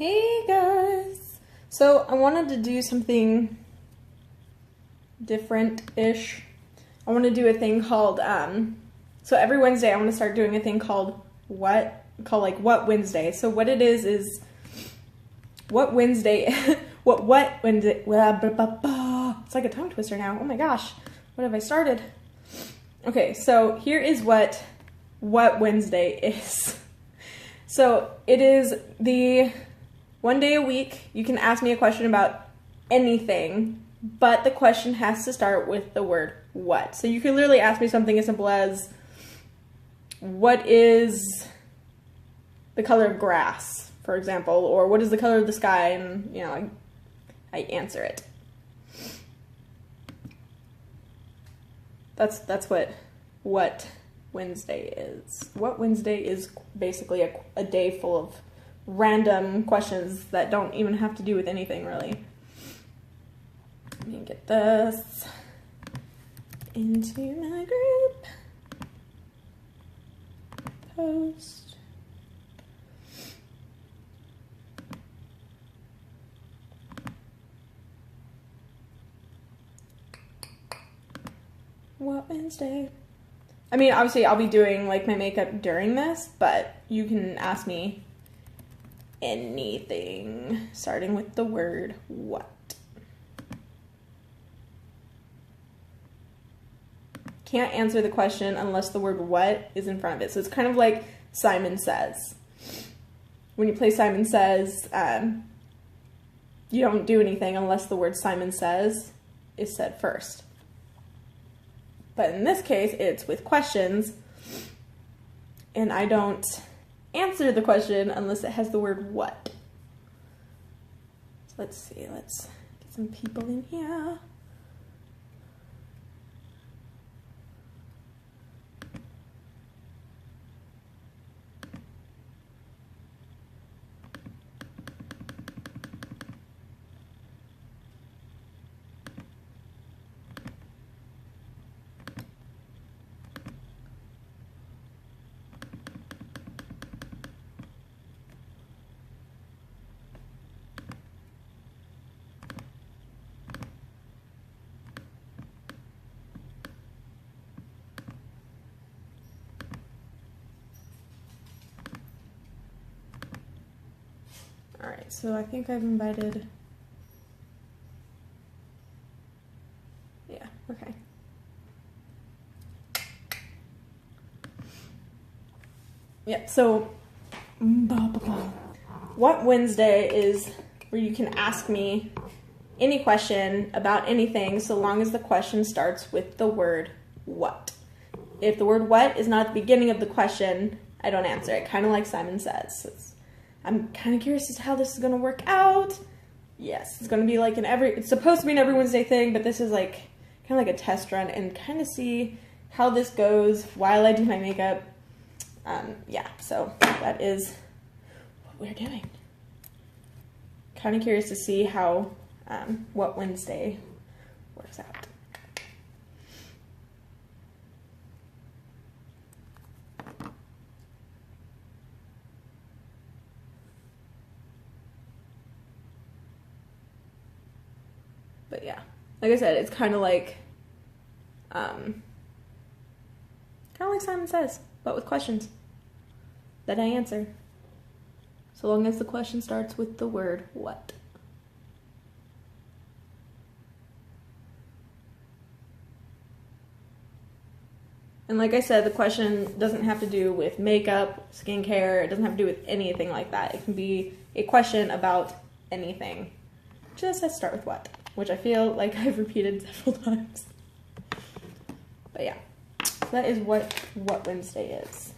Hey guys! So I wanted to do something different-ish. I want to do a thing called, so every Wednesday I want to start doing a thing called What Wednesday. So what it is what Wednesday, what Wednesday, blah, blah, blah, blah. It's like a tongue twister now. Oh my gosh, what have I started? Okay, so here is what Wednesday is. So it is the one day a week you can ask me a question about anything, but the question has to start with the word what. So you can literally ask me something as simple as, what is the color of grass, for example, or what is the color of the sky, and I answer it. That's what Wednesday is. What Wednesday is basically a day full of random questions that don't even have to do with anything, really. Let me get this into my group. Post. What Wednesday? I mean, obviously I'll be doing like my makeup during this, but you can ask me anything starting with the word what. Can't answer the question unless the word what is in front of it. So it's kind of like Simon Says. When you play Simon Says, you don't do anything unless the word Simon Says is said first. But in this case, it's with questions, and I don't answer the question unless it has the word what. So let's see, let's get some people in here. Alright, so I think I've invited... Yeah, okay. Yep, so... What Wednesday is where you can ask me any question about anything so long as the question starts with the word what. If the word what is not at the beginning of the question, I don't answer it, kind of like Simon Says. I'm kind of curious as to how this is going to work out. Yes, it's going to be like it's supposed to be an every Wednesday thing, but this is like kind of like a test run and kind of see how this goes while I do my makeup. Yeah, so that is what we're doing. Kind of curious to see how what Wednesday works out. But yeah, like I said, it's kind of like Simon Says, but with questions that I answer. So long as the question starts with the word what. And like I said, the question doesn't have to do with makeup, skincare, it doesn't have to do with anything like that. It can be a question about anything. Just has to start with what, which I feel like I've repeated several times. But yeah, so that is what Wednesday is.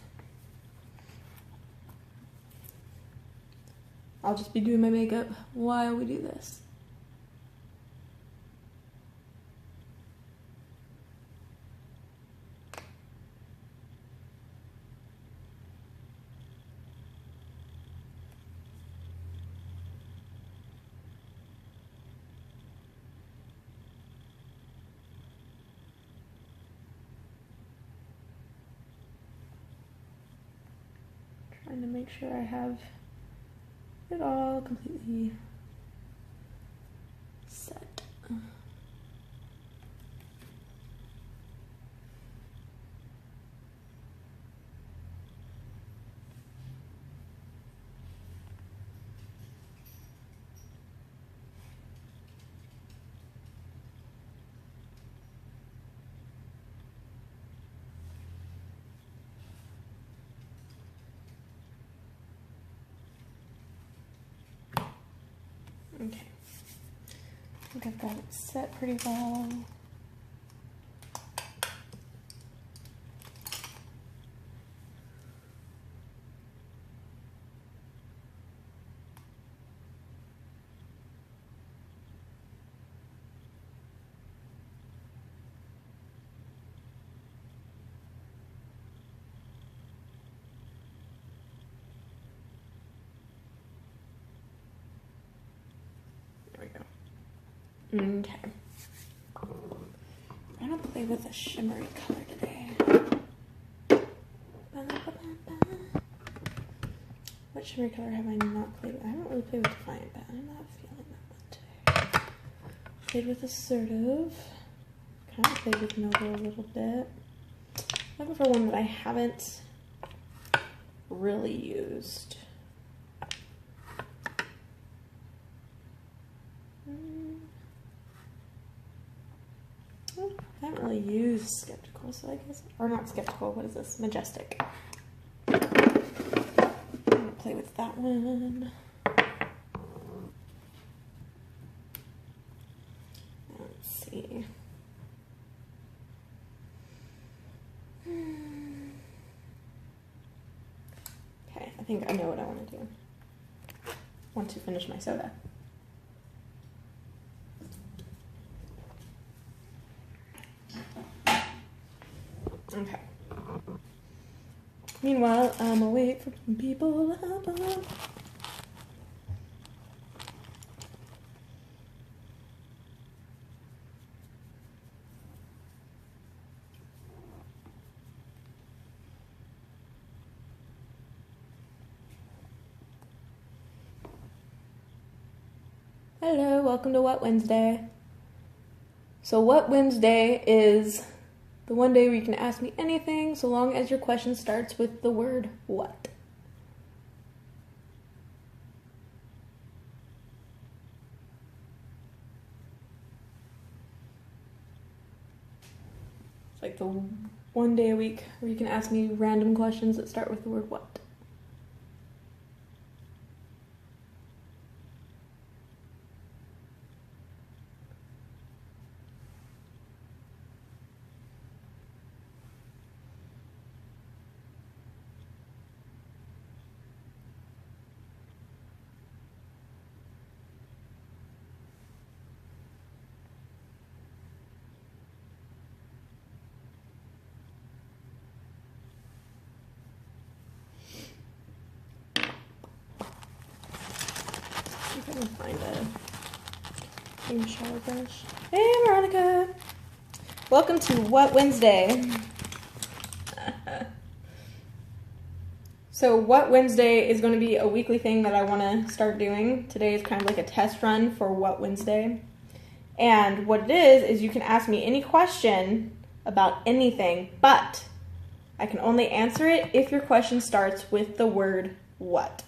I'll just be doing my makeup while we do this. Trying to make sure I have it all completely set. Okay, I think I've got it set pretty well. Okay. I'm gonna play with a shimmery color today. What shimmery color have I not played with? I haven't really played with Defiant, but I'm not feeling that one today. Played with Assertive. Kind of played with Noble a little bit. Looking for one that I haven't really used. I haven't really used Skeptical, so I guess, or not Skeptical, what is this? Majestic. I'm gonna play with that one. Let's see. Okay, I think I know what I want to do. I want to finish my soda. Okay. Meanwhile, I'm awake for people above. Hello, welcome to What Wednesday. So What Wednesday is the one day where you can ask me anything so long as your question starts with the word what. It's like the one day a week where you can ask me random questions that start with the word what. I can find a clean shower brush. Hey, Veronica! Welcome to What Wednesday. So What Wednesday is going to be a weekly thing that I want to start doing. Today is kind of like a test run for What Wednesday. And what it is you can ask me any question about anything, but I can only answer it if your question starts with the word what.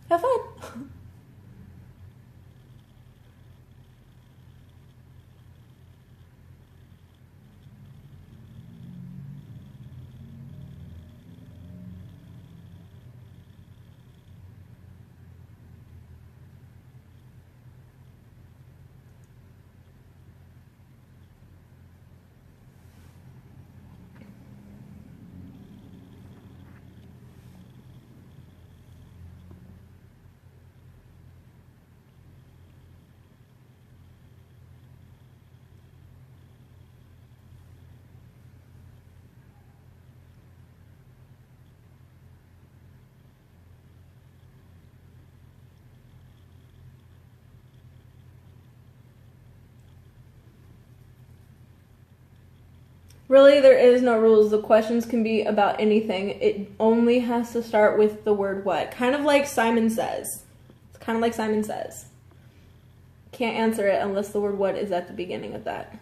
Have fun. Really, there is no rules. The questions can be about anything. It only has to start with the word what. Kind of like Simon Says. It's kind of like Simon Says. Can't answer it unless the word what is at the beginning of that.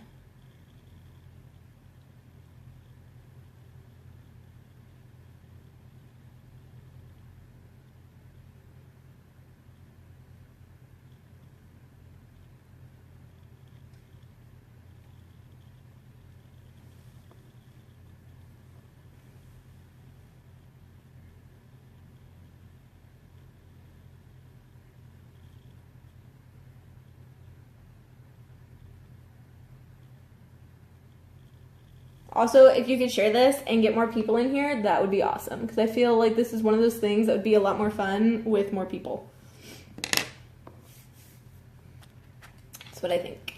Also, if you could share this and get more people in here, that would be awesome. Because I feel like this is one of those things that would be a lot more fun with more people. That's what I think.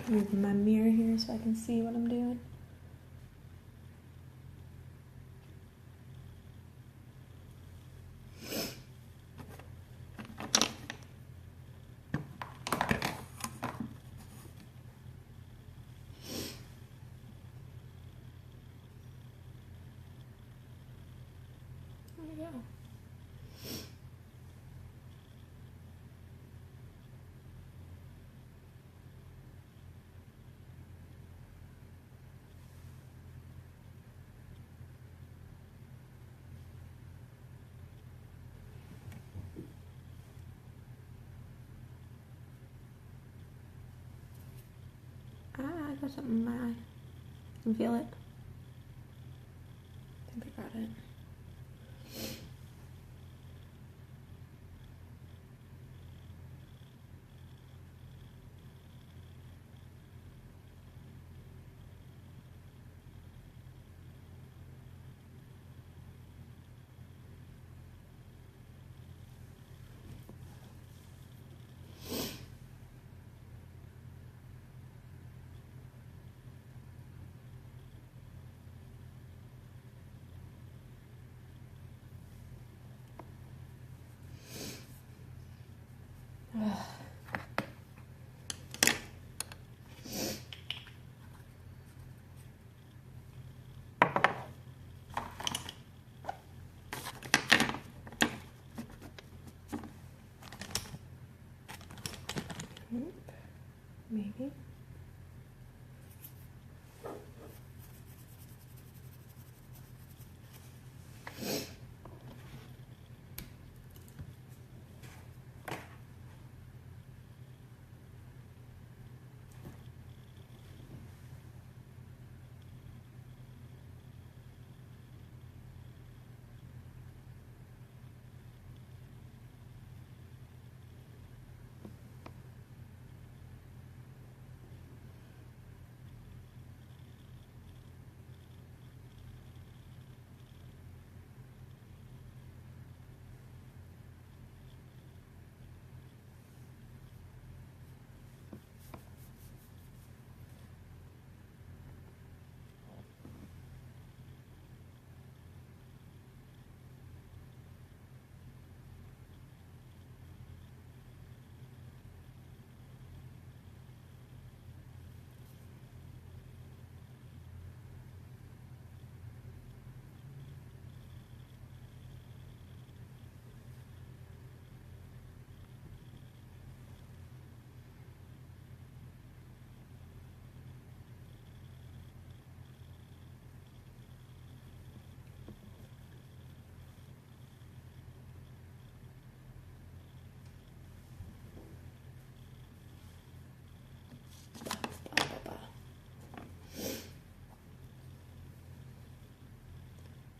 Move my mirror here so I can see what I'm doing. There we go. I got something in my eye. Can you feel it? I think I got it. Maybe.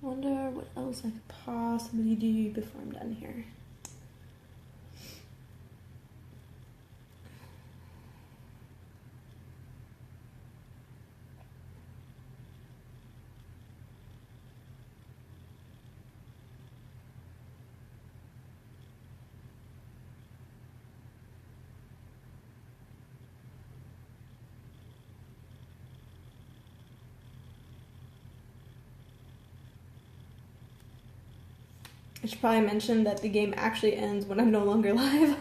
Wonder what else I could possibly do before I'm done here. I should probably mention that the game actually ends when I'm no longer live.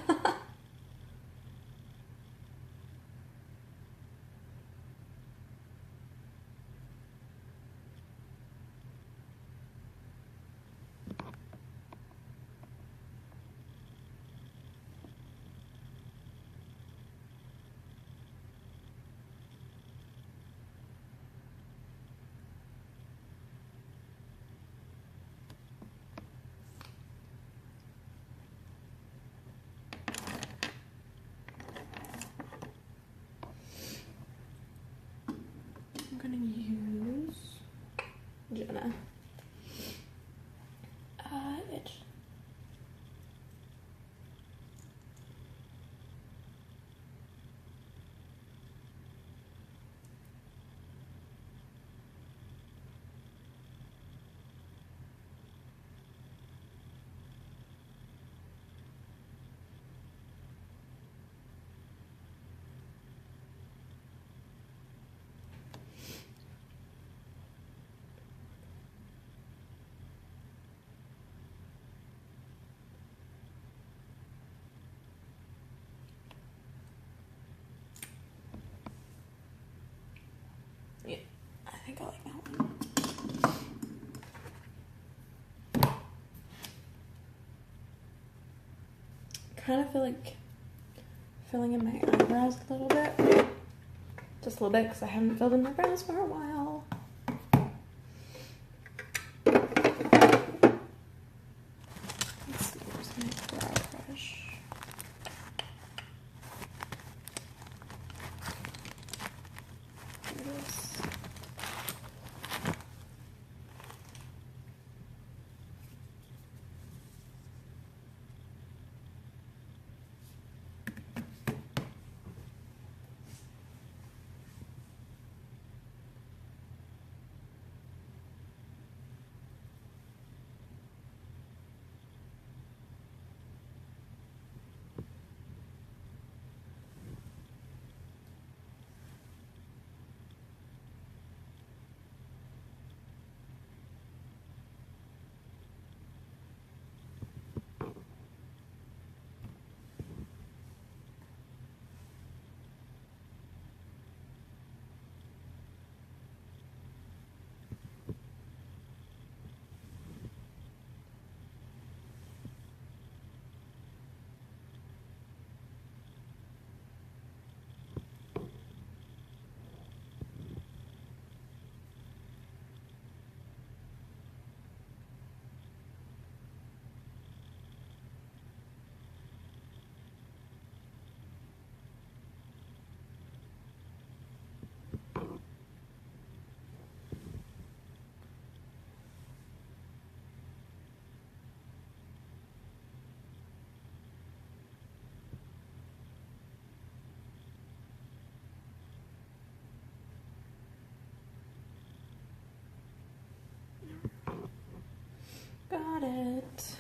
kind of feel like filling in my eyebrows a little bit. Just a little bit because I haven't filled in my brows for a while. Let's see, where's my brow brush? There it is. Got it.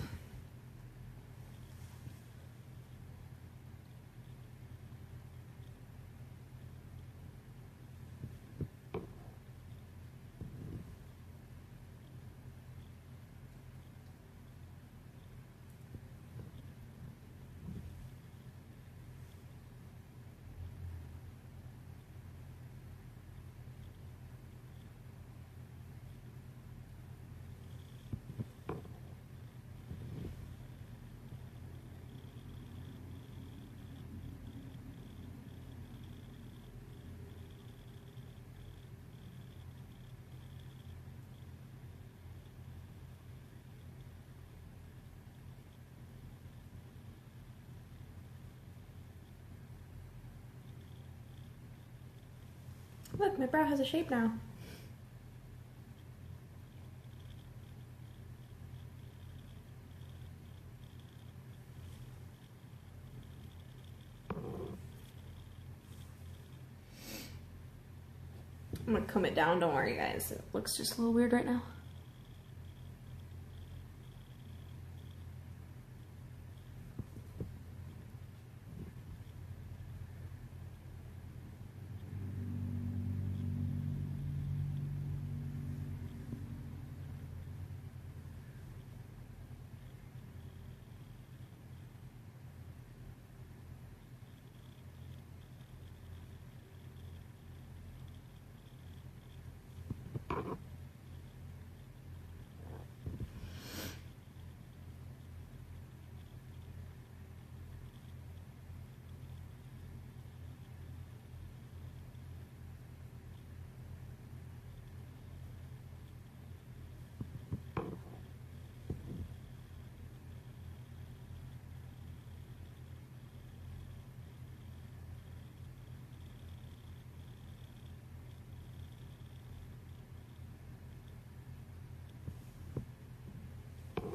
Look, my brow has a shape now. I'm gonna comb it down, don't worry guys. It looks just a little weird right now.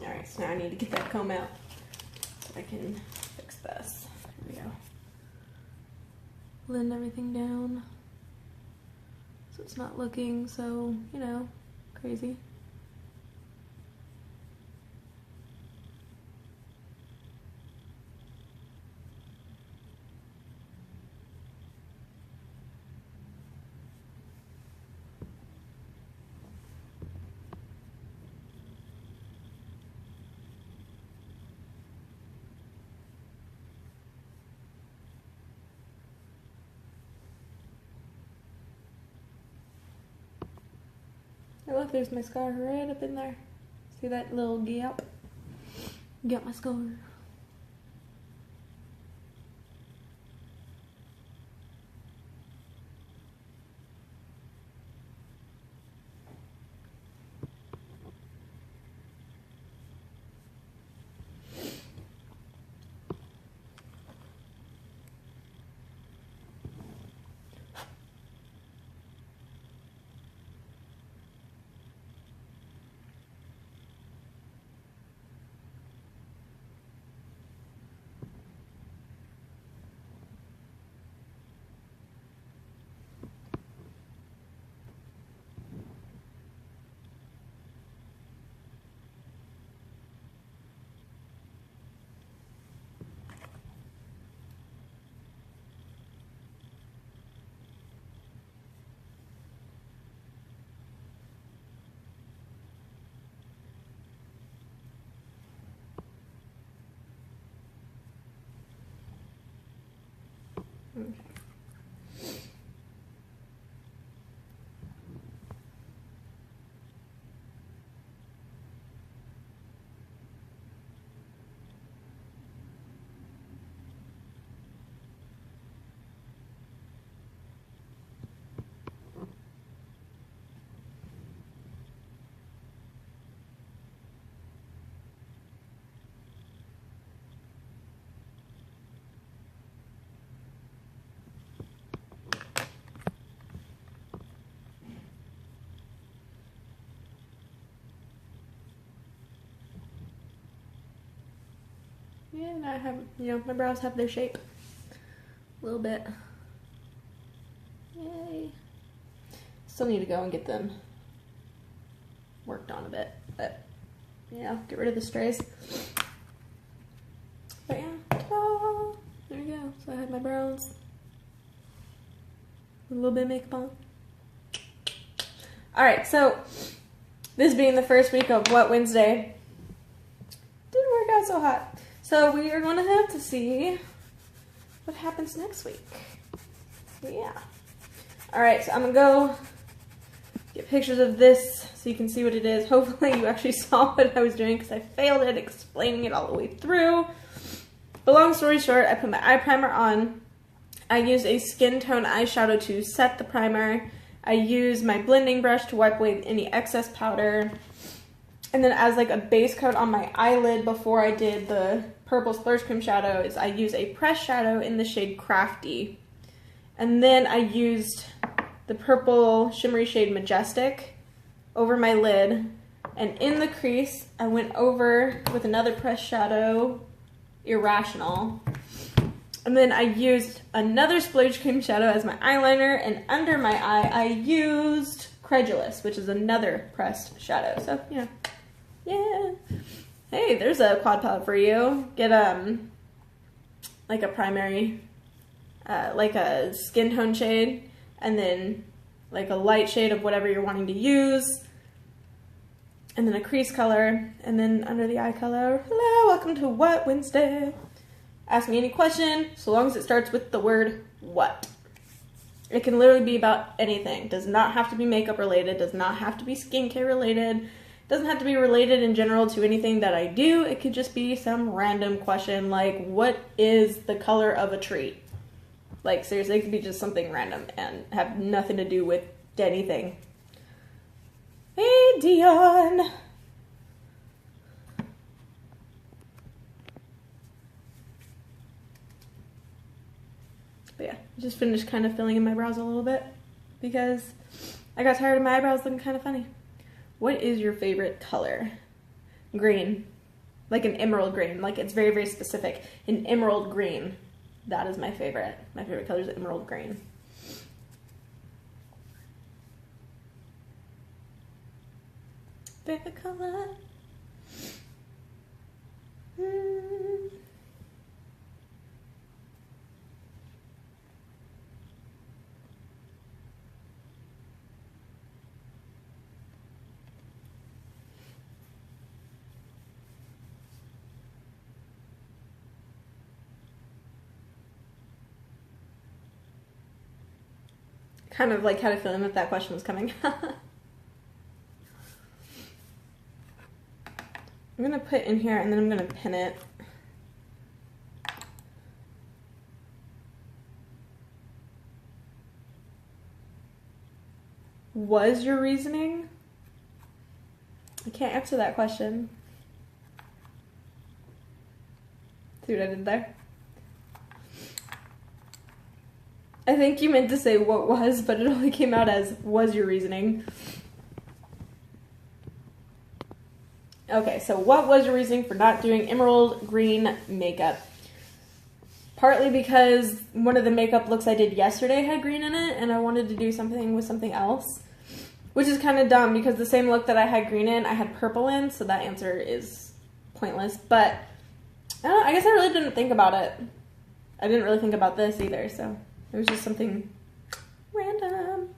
Alright, so now I need to get that comb out so I can fix this. There we go. Blend everything down so it's not looking so, you know, crazy. Oh, look, there's my scar right up in there. See that little gap? Got my scar. Okay. Yeah, and I have, my brows have their shape. A little bit. Yay. Still need to go and get them worked on a bit, but yeah, get rid of the strays. But yeah, ta-da! There you go. So I had my brows. A little bit of makeup on. Alright, so this being the first week of What Wednesday, didn't work out so hot. So we are going to have to see what happens next week. Yeah. Alright, so I'm going to go get pictures of this so you can see what it is. Hopefully you actually saw what I was doing because I failed at explaining it all the way through. But long story short, I put my eye primer on. I used a skin tone eyeshadow to set the primer. I used my blending brush to wipe away any excess powder. And then as like a base coat on my eyelid before I did the purple splurge cream shadows, I used a pressed shadow in the shade Crafty. And then I used the purple shimmery shade Majestic over my lid. And in the crease, I went over with another pressed shadow, Irrational. And then I used another splurge cream shadow as my eyeliner, and under my eye, I used Credulous, which is another pressed shadow. So, yeah. Hey, there's a quad palette for you. Get, like a primary, like a skin tone shade, and then like a light shade of whatever you're wanting to use, and then a crease color, and then under the eye color. Hello, welcome to What Wednesday. Ask me any question, so long as it starts with the word what. It can literally be about anything. Does not have to be makeup related, does not have to be skincare related, doesn't have to be related in general to anything that I do. It could just be some random question like, what is the color of a tree? Like, seriously, it could be just something random and have nothing to do with anything. Hey, Dion! But yeah, just finished kind of filling in my brows a little bit because I got tired of my eyebrows looking kind of funny. What is your favorite color? Green. Like an emerald green. Like, it's very, very specific. An emerald green. That is my favorite. My favorite color is emerald green. Favorite color? Kind of like had a feeling that question was coming. I'm gonna put in here and then I'm gonna pin it. Was your reasoning? I can't answer that question. See what I did there? I think you meant to say what was, but it only came out as was your reasoning. Okay, so what was your reasoning for not doing emerald green makeup? Partly because one of the makeup looks I did yesterday had green in it, and I wanted to do something with something else. Which is kind of dumb, because the same look that I had green in, I had purple in, so that answer is pointless. But, I don't know, I guess I really didn't think about it. I didn't really think about this either, so it was just something random.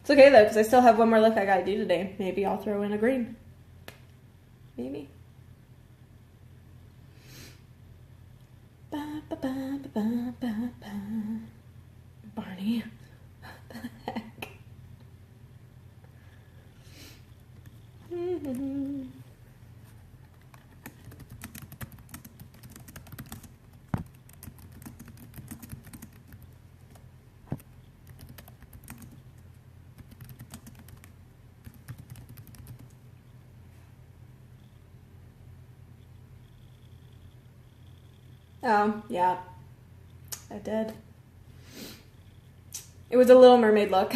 It's okay though, because I still have one more look I gotta do today. Maybe I'll throw in a green. Maybe. Ba, ba, ba, ba, ba, ba. Oh, yeah. I did. It was a Little Mermaid look.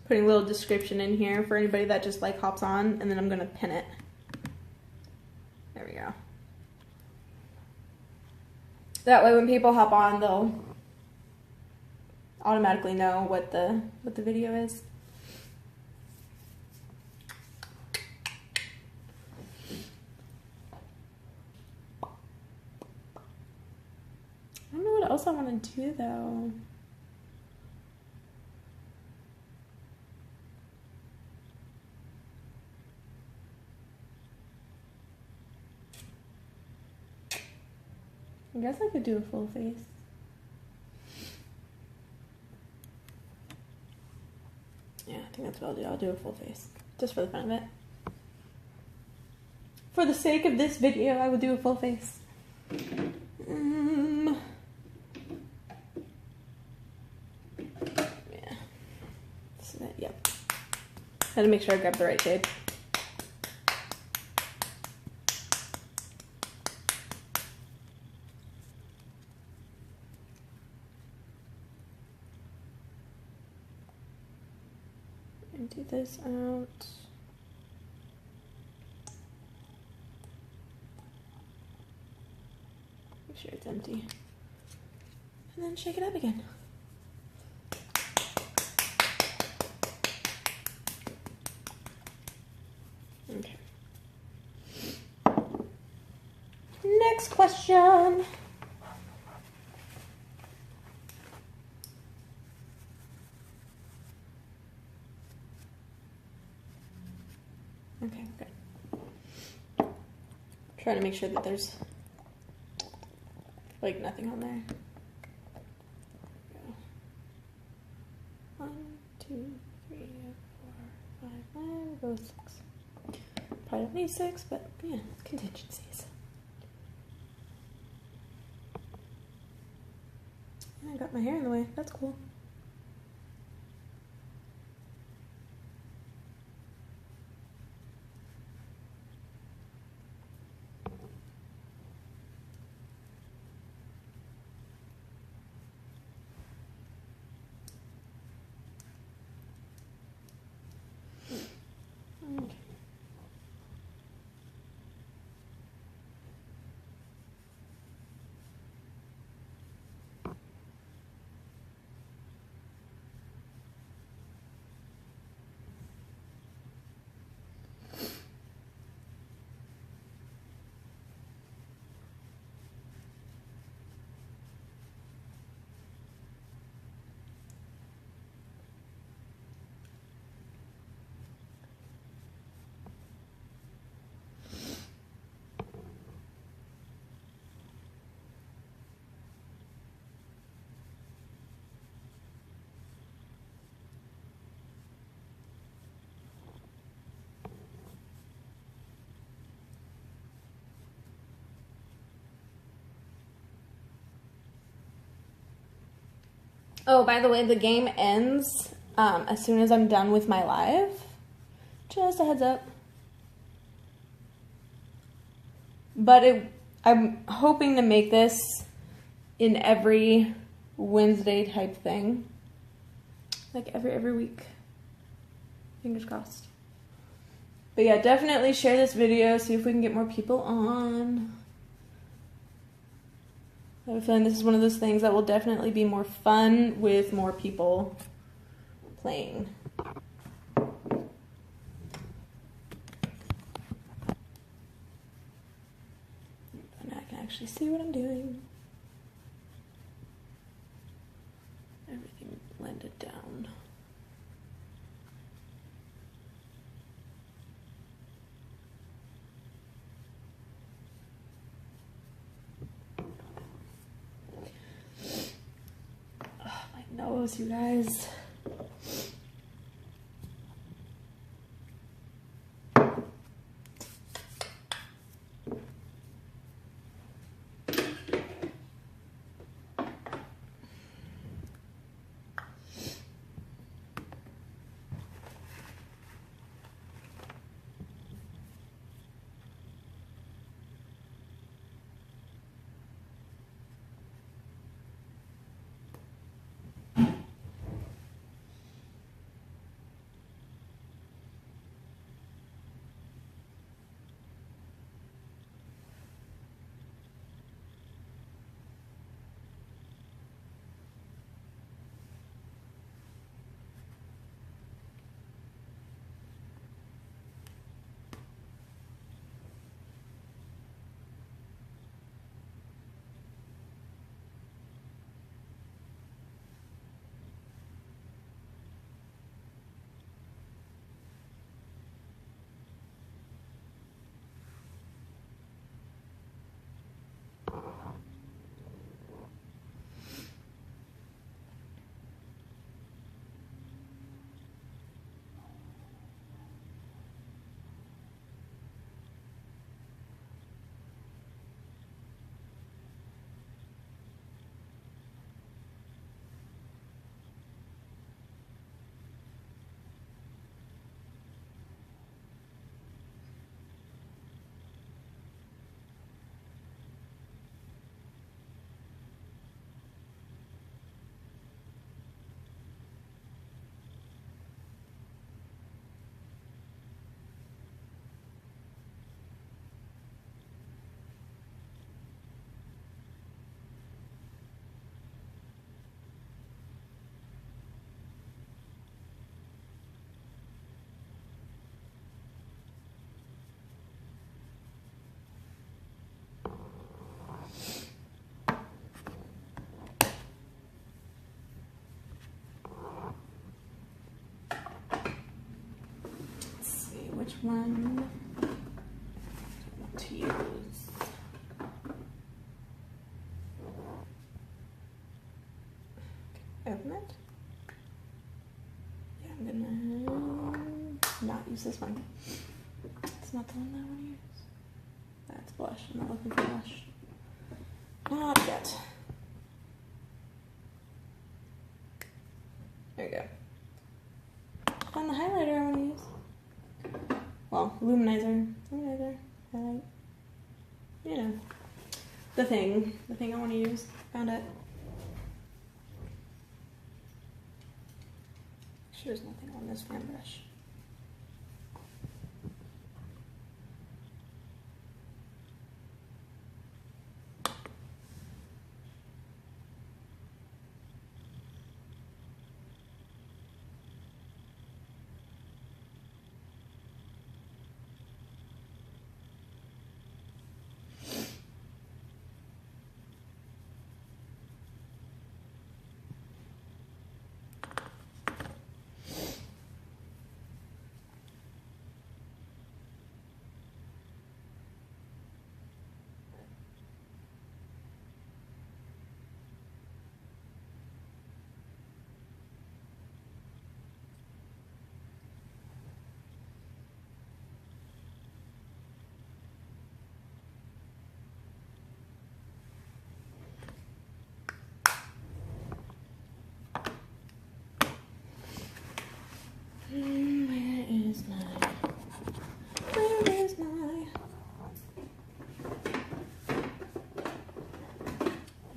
Putting a little description in here for anybody that just like hops on, and then I'm gonna pin it. There we go. That way when people hop on, they'll automatically know what the video is. I don't know what else I want to do though. I guess I could do a full face. Yeah, I think that's what I'll do. I'll do a full face. Just for the fun of it. For the sake of this video, I will do a full face. Yeah. So, yep. Had to make sure I grabbed the right shade. Empty this out. Make sure it's empty. And then shake it up again. Okay. Next question. Okay, good. Try to make sure that there's like nothing on there. 1, 2, 3, 4, 5, 5, go 6. Probably don't need 6, but yeah, contingencies. I got my hair in the way. That's cool. Okay. Oh, by the way, the game ends as soon as I'm done with my live. Just a heads up. But I'm hoping to make this in every Wednesday type thing. Like every week. Fingers crossed. But yeah, definitely share this video, see if we can get more people on. I have a feeling this is one of those things that will definitely be more fun with more people playing. And I can actually see what I'm doing. Everything blended down. nose, you guys. Which one to use? Okay, open it. Yeah, I'm gonna not use this one. It's not the one that I want to use. That's blush. I'm not looking for blush. Not yet. There we go. Find the highlighter I want to use. Well, luminizer, highlight, you know, the thing I want to use. Found it. Sure, there's nothing on this fan brush. Where is my?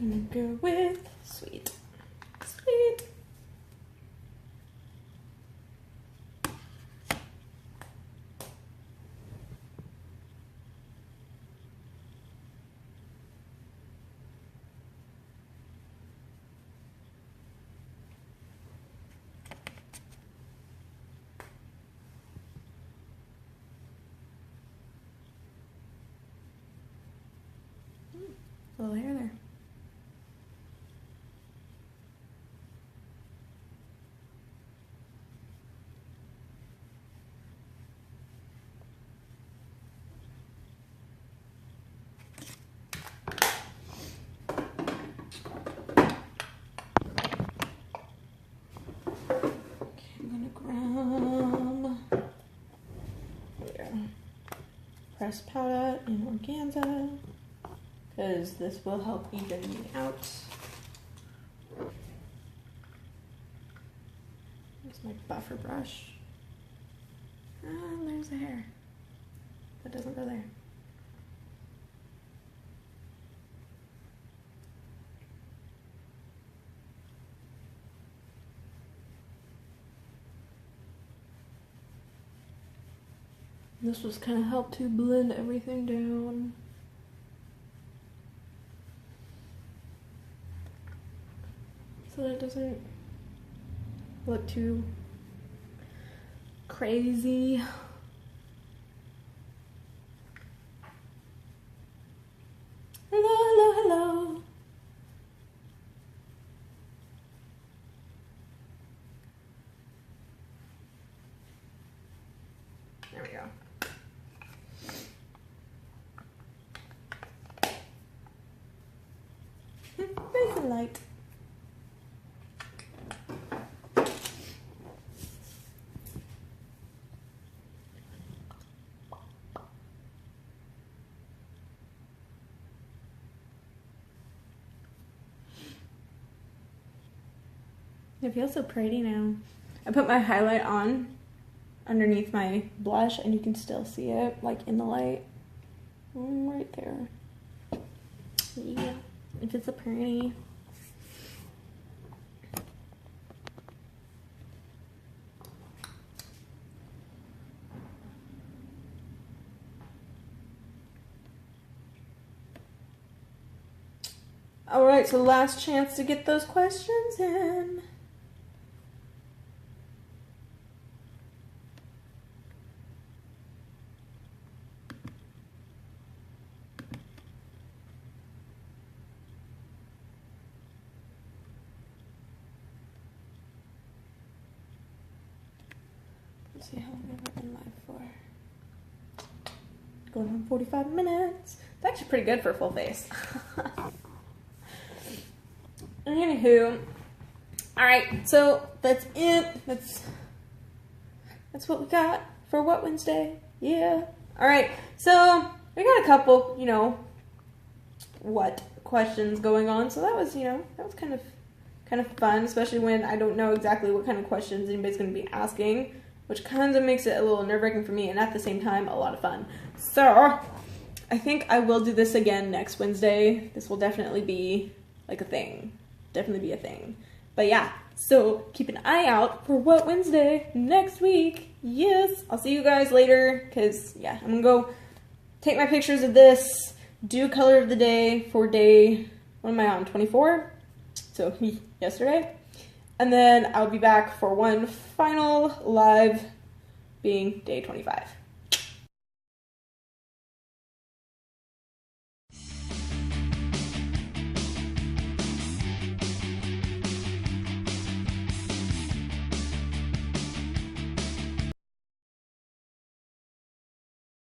I'm gonna go with sweet. Sweet. A little hair there. pressed powder in organza, because this will help even me out. Here's my buffer brush. And there's the hair. That doesn't go there. This was kind of help to blend everything down. So that it doesn't look too crazy. Hello, hello, hello. There we go. Nice and light. It feels so pretty now. I put my highlight on underneath my blush and you can still see it like in the light. Right there. Yeah, if it's a pretty. All right, so last chance to get those questions in. Let's see how long I've been live for. Going on 45 minutes. It's actually pretty good for a full face. Anywho, all right, so that's it. That's what we got for What Wednesday. Yeah. All right, so we got a couple, what questions going on. So that was, that was kind of fun, especially when I don't know exactly what kind of questions anybody's going to be asking, which kind of makes it a little nerve-wracking for me, and at the same time, a lot of fun. So I think I will do this again next Wednesday. This will definitely be like a thing. Definitely be a thing. But yeah, so keep an eye out for What Wednesday next week. Yes, I'll see you guys later, because yeah, I'm gonna go take my pictures of this, do color of the day for day, what am I on, 24? So yesterday. And then I'll be back for one final live being day 25.